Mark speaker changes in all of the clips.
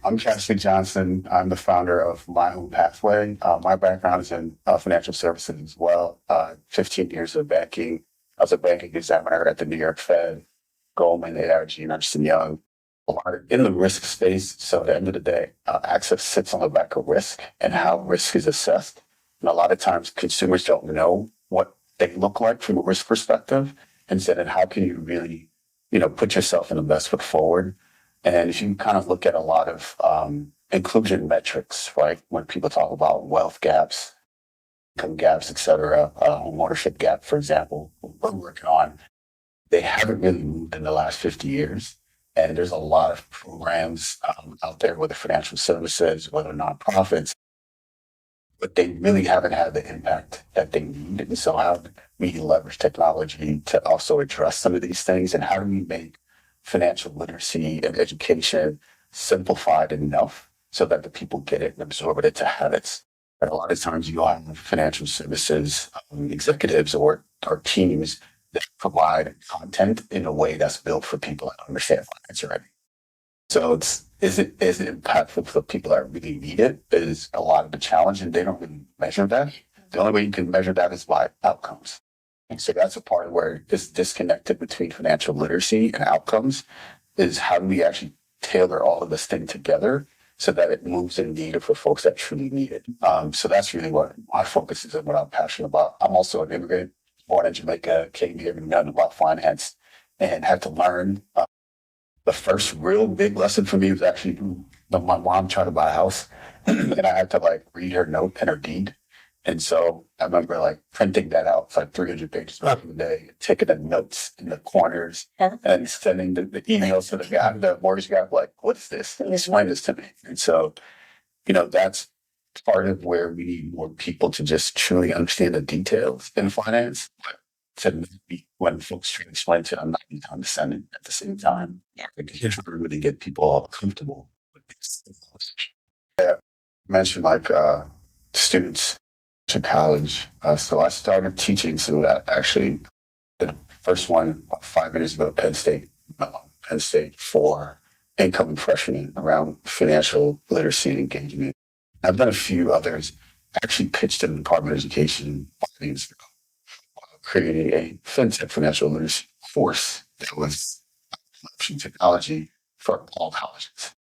Speaker 1: I'm Castleigh Johnson. I'm the founder of My Own Pathway. My background is in financial services as well. 15 years of banking. I was a banking examiner at the New York Fed, Goldman, AIG, and Ernst& Young. A lot in the risk space. So at the end of the day, access sits on the back of risk and how risk is assessed. And a lot of times consumers don't know what they look like from a risk perspective. And so then how can you really, put yourself in the best foot forward? And if you kind of look at a lot of inclusion metrics, right? When people talk about wealth gaps, income gaps, et cetera, homeownership gap, for example, we're working on, they haven't really moved in the last 50 years. And there's a lot of programs out there, whether financial services, whether nonprofits, but they really haven't had the impact that they need. And so how do we leverage technology to also address some of these things? And how do we make financial literacy and education simplified enough so that the people get it and absorb it into habits? And a lot of times you have financial services executives or teams that provide content in a way that's built for people that understand finance already. So is it impactful for people that really need it is a lot of the challenge, and they don't really measure that. The only way you can measure that is by outcomes. And so that's a part where this disconnected between financial literacy and outcomes is how do we actually tailor all of this thing together so that it moves the needle for folks that truly need it. So that's really what my focus is and what I'm passionate about. I'm also an immigrant, born in Jamaica, came here and nothing about finance and had to learn. The first real big lesson for me was actually when my mom tried to buy a house and I had to read her note and her deed. And so I remember printing that out. It's 300 pages back in the day, taking the notes in the corners and sending the emails to the guy, the mortgage guy, what is this? Explain this to me. And so, that's part of where we need more people to just truly understand the details in finance. But to be, when folks try to explain to them, not be condescending at the same time. Yeah. You try to really get people all comfortable with this. Yeah. I mentioned students to college. So I started teaching some of that actually. The first one about 5 years ago, Penn State for incoming freshmen around financial literacy and engagement. I've done a few others. I actually pitched in the Department of Education 5 years ago, creating a Fintech financial literacy course that was leveraging technology for all colleges.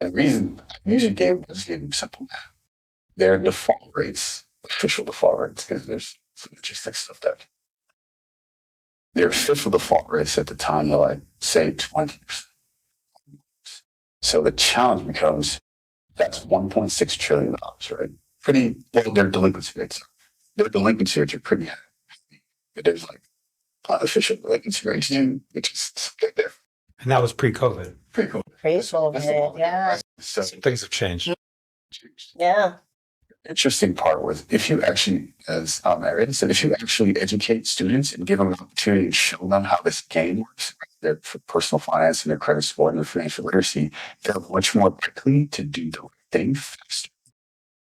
Speaker 1: And the reason I usually gave them simple math. Their default rates, official default rates, because there's some interesting stuff that their official default rates at the time are say 20%. So the challenge becomes that's $1.6 trillion, right? Pretty well, their delinquency rates. Their delinquency rates are pretty high. There's unofficial delinquency rates too, which is different.
Speaker 2: And that was pre-COVID.
Speaker 3: Pre-COVID, yeah.
Speaker 1: So
Speaker 2: things have changed.
Speaker 3: Yeah.
Speaker 1: Interesting part was if you actually, as Erin said, if you actually educate students and give them an opportunity to show them how this game works, their personal finance and their credit score and their financial literacy, they're much more likely to do the right thing faster.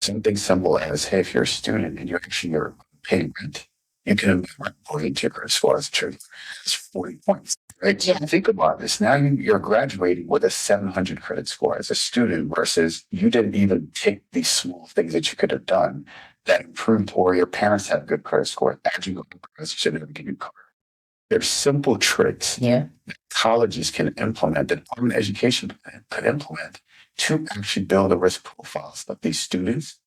Speaker 1: Something simple as, hey, if you're a student and you're paying rent, you can report into your credit score as a trade. It's 40 points. Right? Yeah. Think about this. Now you're graduating with a 700 credit score as a student versus you didn't even take these small things that you could have done that improved, or your parents had a good credit score. As you go to you should never get your covered. There's simple tricks that colleges can implement, that Department of Education could implement to actually build the risk profiles of these students.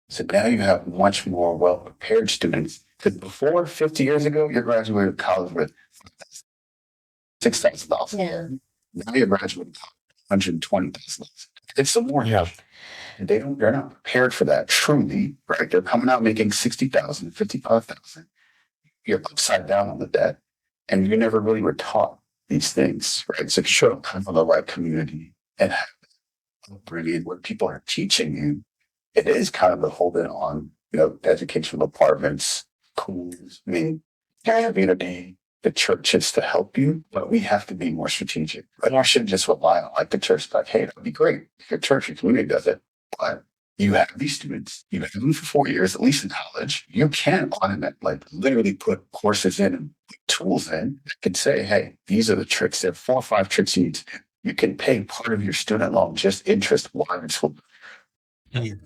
Speaker 1: So now you have much more well-prepared students. Because before 50 years ago, you're graduating college with $6,000.
Speaker 3: Yeah.
Speaker 1: Now you're graduating $120,000. It's some more.
Speaker 2: Yeah.
Speaker 1: And they're not prepared for that truly, right? They're coming out making $60,000, $55,000. You're upside down on the debt. And you never really were taught these things, right? So you don't come from the right community and have upbringing where people are teaching you. It is kind of beholden on, educational departments, schools, community, the churches to help you, but we have to be more strategic. Right? You shouldn't just rely on the church, hey, that'd be great if your church, your community does it. But you have these students, you've had them for 4 years, at least in college. You can automate, literally put courses in and put tools in that can say, hey, these are the tricks. There are 4 or 5 tricks you need to do. you can pay part of your student loan just interest while in school. The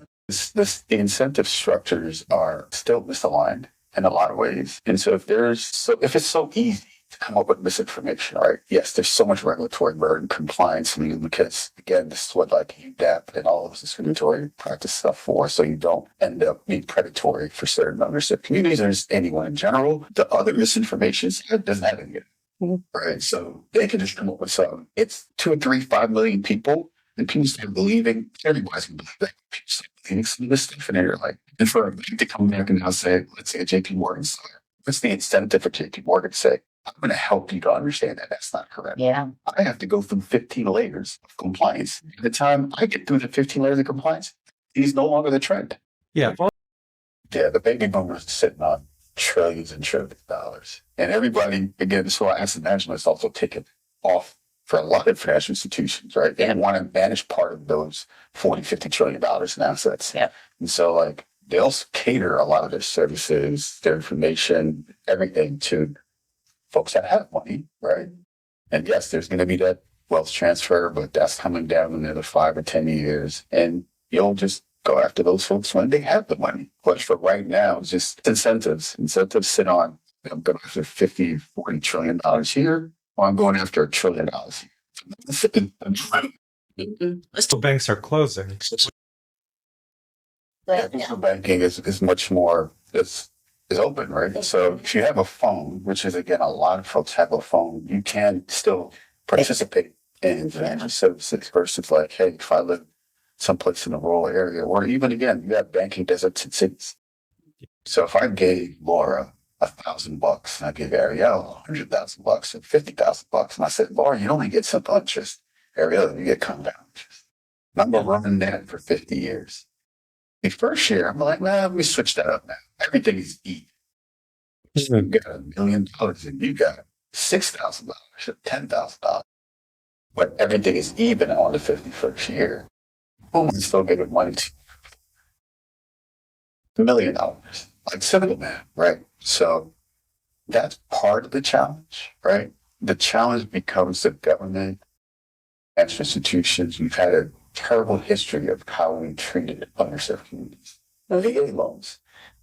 Speaker 1: incentive structures are still misaligned in a lot of ways. And so if it's so easy to come up with misinformation, right? Yes, there's so much regulatory burden, compliance, because again, this is what like UDAP and all of this regulatory practice stuff for, so you don't end up being predatory for certain underserved communities or just anyone in general. The other misinformation doesn't have any of it, right? So they can just come up with some. It's 2 or 3, 5 million people, and people start believing. Everybody's gonna believe that. People start believing some of this stuff, and they're like, and for a bank to come back and now say, let's say a JP Morgan, what's the incentive for JP Morgan to say, I'm going to help you to understand that that's not correct.
Speaker 3: Yeah.
Speaker 1: I have to go through 15 layers of compliance. By the time I get through the 15 layers of compliance, he's no longer the trend.
Speaker 2: Yeah.
Speaker 1: Yeah, the baby boomers are sitting on trillions and trillions of dollars. And everybody, again, this is why asset management is also taken off for a lot of financial institutions, right? They want to manage part of those $40-50 trillion in assets.
Speaker 3: Yeah.
Speaker 1: And so like they also cater a lot of their services, their information, everything to folks that have money, right? And yes, there's going to be that wealth transfer, but that's coming down in another 5 or 10 years. And you'll just go after those folks when they have the money. But for right now, it's just incentives. Incentives sit on, I'm going after $50-40 trillion here, or I'm going after $1 trillion here.
Speaker 2: So banks are closing.
Speaker 1: Digital banking is much more, is open, right? So if you have a phone, which is again, a lot of folks have a phone, you can still participate in financial services versus like, hey, if I live someplace in a rural area, or even again, you have banking deserts in cities. So if I gave Laura $1,000 and I gave Ariel $100,000 or $50,000, and I said, Laura, you only get simple interest. Ariel, you get compound interest. And I'm running that for 50 years. The first year, I'm like, let me switch that up now. Everything is even. You got $1 million and you got $6,000 or $10,000. But everything is even on the 51st year. Who am I still giving money to? $1 million. Like simple man, right? So that's part of the challenge, right? The challenge becomes the government, financial institutions. We've had a terrible history of how we treated underserved communities. VA loans.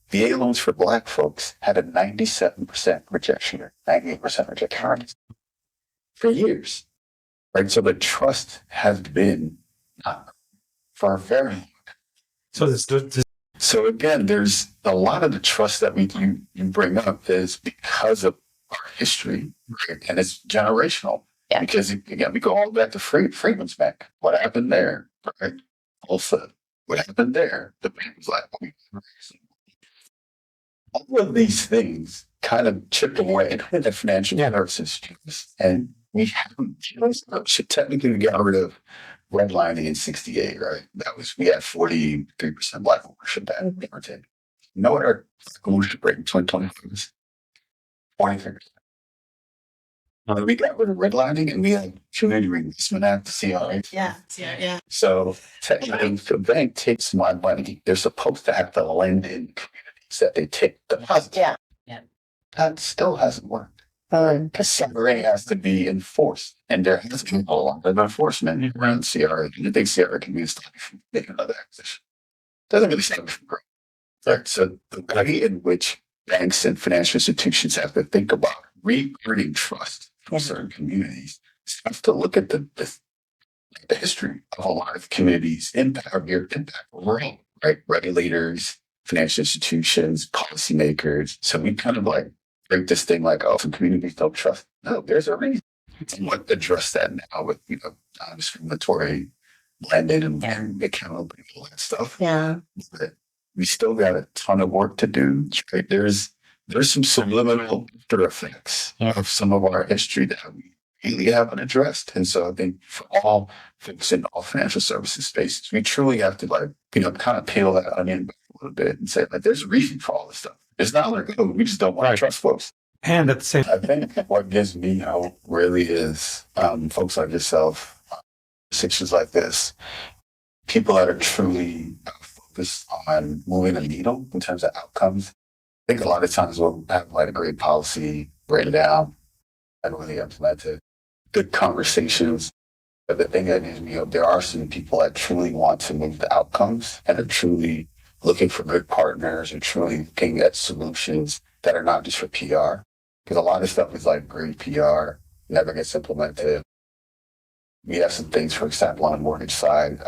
Speaker 1: VA loans for Black folks had a 97% rejection rate, 98% rejection rate for years, right? So the trust has been not for a very long time. So again, there's a lot of the trust that you bring up is because of our history, right? And it's generational.
Speaker 3: Yeah.
Speaker 1: Because again, we go all back to Freeman's Bank. What happened there, right? Also, what happened there? The bank was like, all of these things kind of chip away at financial services, and we haven't should technically got rid of redlining in '68, right? We had 43% Black ownership back in York. You know what our ownership rate in 2020 was? 43%. We got rid of redlining and we had Community Reinvestment Act, CRA.
Speaker 3: Yeah.
Speaker 1: So technically, if a bank takes my money, they're supposed to have to lend in communities that they take deposits.
Speaker 3: Yeah.
Speaker 1: That still hasn't worked. Because CRA has to be enforced, and there has been a lot of enforcement around CRA. And I think CRA can be a stop from making another acquisition. Doesn't really stop you from growing. Right. So the way in which banks and financial institutions have to think about re-earning trust from certain communities, you have to look at the history of a lot of communities, impact overall, right? Regulators, financial institutions, policymakers. So we kind of like break this thing like, oh, some communities don't trust. No, there's a reason. Somewhat address that now with, non-discriminatory lending and accountability and all that stuff.
Speaker 3: Yeah.
Speaker 1: But we still got a ton of work to do. Right? There's some subliminal after effects of some of our history that we really haven't addressed. And so I think for all folks in all financial services spaces, we truly have to kind of peel that onion back a little bit and say, like, there's a reason for all this stuff. It's not like, oh, we just don't want to trust folks.
Speaker 2: And at the same
Speaker 1: I think what gives me hope really is folks like yourself, situations like this, people that are truly focused on moving the needle in terms of outcomes. I think a lot of times we'll have like a great policy written down and really implemented, good conversations, But the thing that is, there are some people that truly want to move the outcomes and are truly looking for good partners and truly looking at solutions that are not just for PR. Because a lot of stuff is like great PR, never gets implemented. We have some things, for example, on the mortgage side,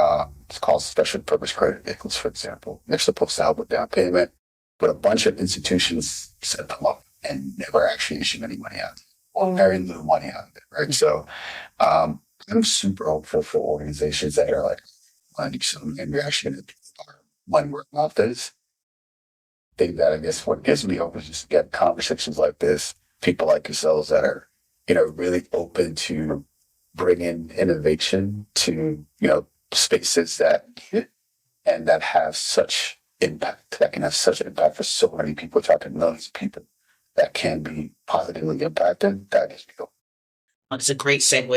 Speaker 1: it's called special purpose credit vehicles, for example. They're supposed to help with down payment, but a bunch of institutions set them up and never actually issue any money out, or very little money out of it, right? So I'm super hopeful for organizations that are like, I do something and you're actually going to do our money work off this. I think that I guess what gives me hope is just get conversations like this, people like yourselves that are, really open to bring in innovation to, spaces that and that have such impact, that can have such an impact for so many people, talking to millions of people that can be positively impacted. That is,
Speaker 3: It's a great segue